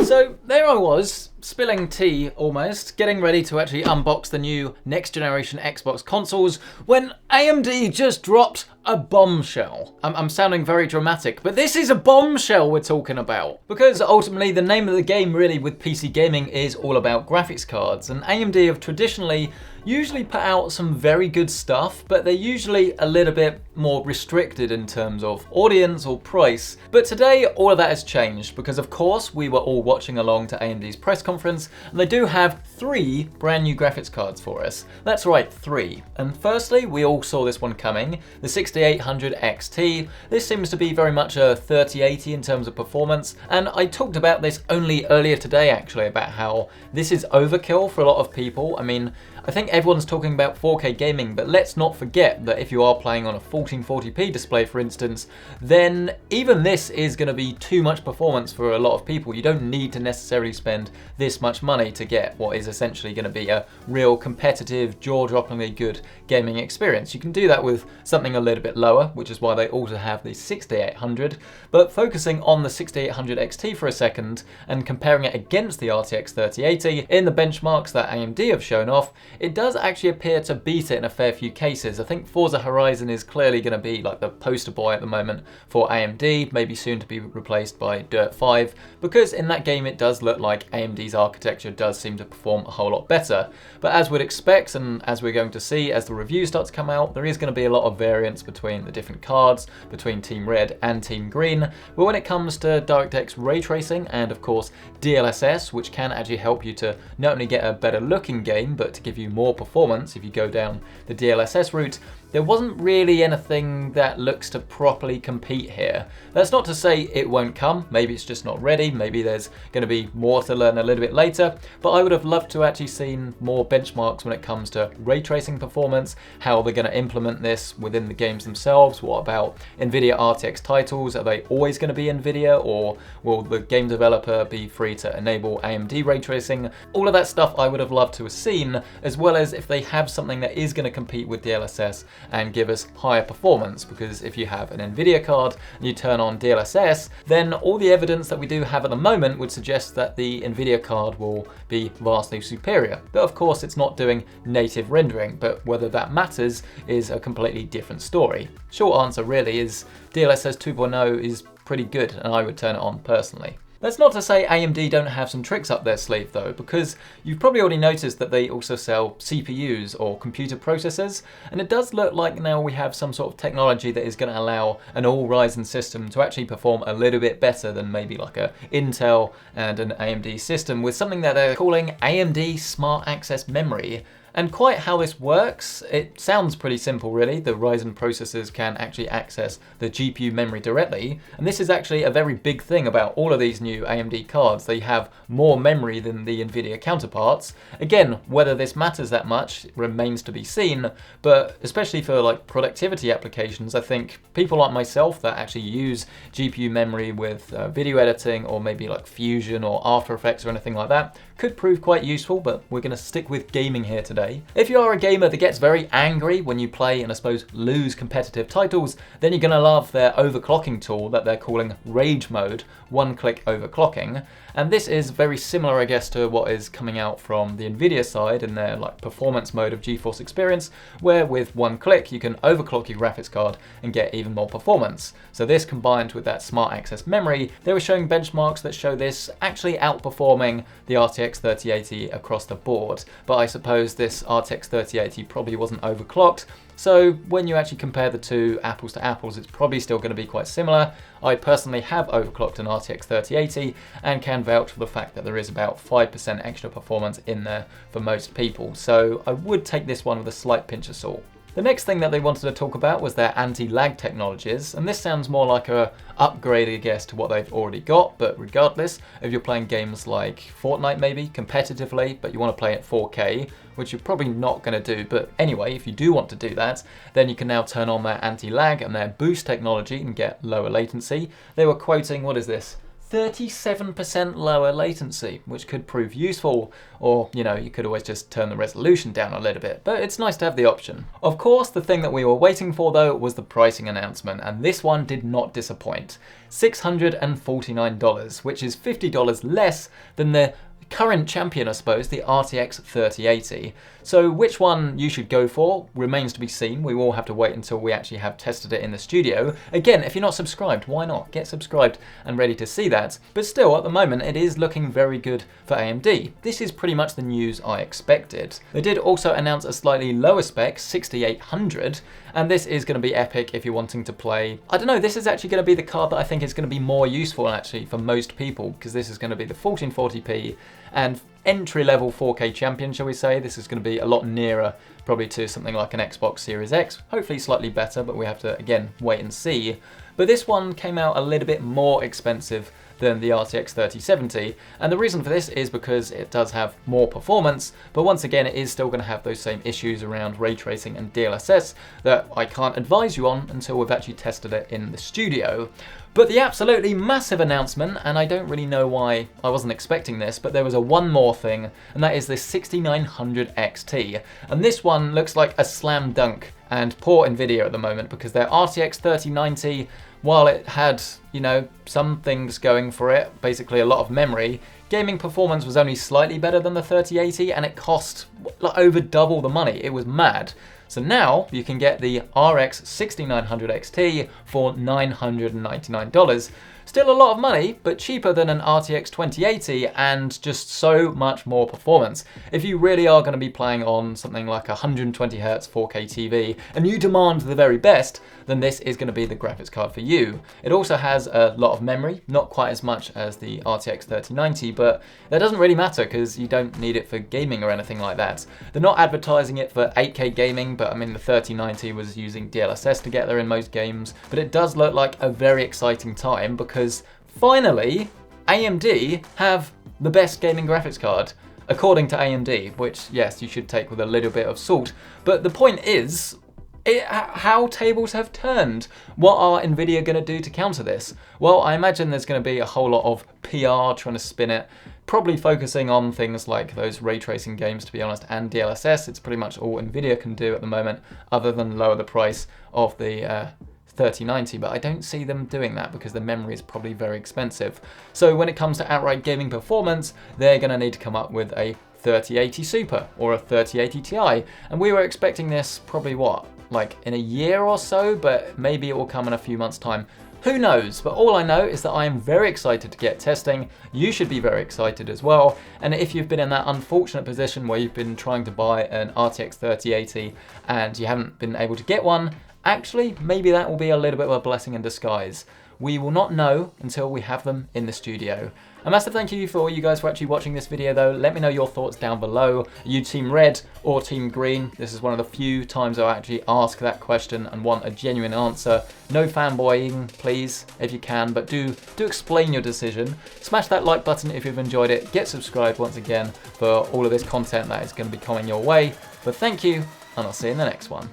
So there I was, spilling tea almost, getting ready to actually unbox the new next generation Xbox consoles when AMD just dropped a bombshell. I'm sounding very dramatic, but this is a bombshell we're talking about. Because ultimately the name of the game really with PC gaming is all about graphics cards, and AMD have traditionally usually put out some very good stuff, but they're usually a little bit more restricted in terms of audience or price. But today all of that has changed because of course we were all watching along to AMD's press conference, and they do have 3 brand new graphics cards for us. That's right, 3. And firstly, we all saw this one coming, the 6800 XT. This seems to be very much a 3080 in terms of performance, and I talked about this only earlier today actually, about how this is overkill for a lot of people. I mean, I think everyone's talking about 4K gaming, but let's not forget that if you are playing on a 1440p display, for instance, then even this is going to be too much performance for a lot of people. You don't need to necessarily spend this much money to get what is essentially going to be a real competitive, jaw-droppingly good gaming experience. You can do that with something a little bit lower, which is why they also have the 6800, but focusing on the 6800 XT for a second and comparing it against the RTX 3080, in the benchmarks that AMD have shown off, it does actually appear to beat it in a fair few cases. I think Forza Horizon is clearly going to be like the poster boy at the moment for AMD, maybe soon to be replaced by Dirt 5, because in that game it does look like AMD's architecture does seem to perform a whole lot better. But as we'd expect, and as we're going to see as the reviews start to come out, there is going to be a lot of variance between the different cards, between Team Red and Team Green. But when it comes to DirectX ray tracing and of course DLSS, which can actually help you to not only get a better looking game, but to give you more performance if you go down the DLSS route, there wasn't really anything that looks to properly compete here. That's not to say it won't come, maybe it's just not ready, maybe there's going to be more to learn a little bit later, but I would have loved to actually seen more benchmarks when it comes to ray tracing performance, how they're going to implement this within the games themselves. What about Nvidia RTX titles? Are they always going to be Nvidia, or will the game developer be free to enable AMD ray tracing? All of that stuff I would have loved to have seen, as well as if they have something that is going to compete with DLSS and give us higher performance, because if you have an Nvidia card and you turn on DLSS, then all the evidence that we do have at the moment would suggest that the Nvidia card will be vastly superior. But of course it's not doing native rendering, but whether that matters is a completely different story. Short answer really is DLSS 2.0 is pretty good and I would turn it on personally. That's not to say AMD don't have some tricks up their sleeve though, because you've probably already noticed that they also sell CPUs or computer processors, and it does look like now we have some sort of technology that is going to allow an all Ryzen system to actually perform a little bit better than maybe like a Intel and an AMD system, with something that they're calling AMD Smart Access Memory. And quite how this works, it sounds pretty simple really. The Ryzen processors can actually access the GPU memory directly, and this is actually a very big thing about all of these new AMD cards. They have more memory than the Nvidia counterparts. Again, whether this matters that much remains to be seen, but especially for like productivity applications, I think people like myself that actually use GPU memory with video editing or maybe like Fusion or After Effects or anything like that could prove quite useful, but we're going to stick with gaming here today. If you are a gamer that gets very angry when you play and I suppose lose competitive titles, then you're going to love their overclocking tool that they're calling Rage Mode, one-click overclocking. And this is very similar, I guess, to what is coming out from the Nvidia side in their like performance mode of GeForce Experience, where with one click you can overclock your graphics card and get even more performance. So this combined with that smart access memory, they were showing benchmarks that show this actually outperforming the RTX 3080 across the board. But I suppose this RTX 3080 probably wasn't overclocked, so when you actually compare the two apples to apples, it's probably still going to be quite similar. I personally have overclocked an RTX 3080 and can vouch for the fact that there is about 5% extra performance in there for most people, so I would take this one with a slight pinch of salt. The next thing that they wanted to talk about was their anti-lag technologies, and this sounds more like a upgrade, I guess, to what they've already got, but regardless, if you're playing games like Fortnite maybe, competitively, but you want to play at 4K, which you're probably not going to do, but anyway, if you do want to do that, then you can now turn on their anti-lag and their boost technology and get lower latency. They were quoting, what is this? 37% lower latency, which could prove useful, or you could always just turn the resolution down a little bit, but it's nice to have the option. Of course, the thing that we were waiting for though was the pricing announcement, and this one did not disappoint. $649, which is $50 less than the current champion, I suppose, the RTX 3080. So which one you should go for remains to be seen. We will have to wait until we actually have tested it in the studio. Again, if you're not subscribed, why not? Get subscribed and ready to see that. But still, at the moment, it is looking very good for AMD. This is pretty much the news I expected. They did also announce a slightly lower spec, 6800, and this is going to be epic if you're wanting to play. I don't know, this is actually going to be the card that I think is going to be more useful actually for most people, because this is going to be the 1440p and entry-level 4K champion, shall we say. This is going to be a lot nearer probably to something like an Xbox Series X, hopefully slightly better, but we have to, again, wait and see. But this one came out a little bit more expensive than the RTX 3070, and the reason for this is because it does have more performance, but once again it is still going to have those same issues around ray tracing and DLSS that I can't advise you on until we've actually tested it in the studio. But the absolutely massive announcement, and I don't really know why I wasn't expecting this, but there was one more thing, and that is the 6900 XT. And this one looks like a slam dunk, and poor Nvidia at the moment, because their RTX 3090, while it had, some things going for it, basically a lot of memory, gaming performance was only slightly better than the 3080, and it cost over double the money. It was mad. So now you can get the RX 6900 XT for $999. Still a lot of money, but cheaper than an RTX 2080 and just so much more performance. If you really are going to be playing on something like 120Hz 4K TV and you demand the very best, then this is going to be the graphics card for you. It also has a lot of memory, not quite as much as the RTX 3090, but that doesn't really matter because you don't need it for gaming or anything like that. They're not advertising it for 8K gaming, but I mean the 3090 was using DLSS to get there in most games, but it does look like a very exciting time because finally AMD have the best gaming graphics card, according to AMD, which yes, you should take with a little bit of salt, but the point is, how tables have turned. What are Nvidia going to do to counter this? Well, I imagine there's going to be a whole lot of PR trying to spin it, probably focusing on things like those ray tracing games, to be honest, and DLSS. It's pretty much all Nvidia can do at the moment, other than lower the price of the 3090, but I don't see them doing that because the memory is probably very expensive. So when it comes to outright gaming performance, they're going to need to come up with a 3080 Super or a 3080 Ti, and we were expecting this probably like in a year or so, but maybe it will come in a few months' time. Who knows? But all I know is that I am very excited to get testing. You should be very excited as well. And if you've been in that unfortunate position where you've been trying to buy an RTX 3080 and you haven't been able to get one, actually, maybe that will be a little bit of a blessing in disguise. We will not know until we have them in the studio. A massive thank you for you guys for actually watching this video though. Let me know your thoughts down below. Are you team red or team green? This is one of the few times I actually ask that question and want a genuine answer. No fanboying, please, if you can, but do explain your decision. Smash that like button if you've enjoyed it. Get subscribed once again for all of this content that is going to be coming your way. But thank you, and I'll see you in the next one.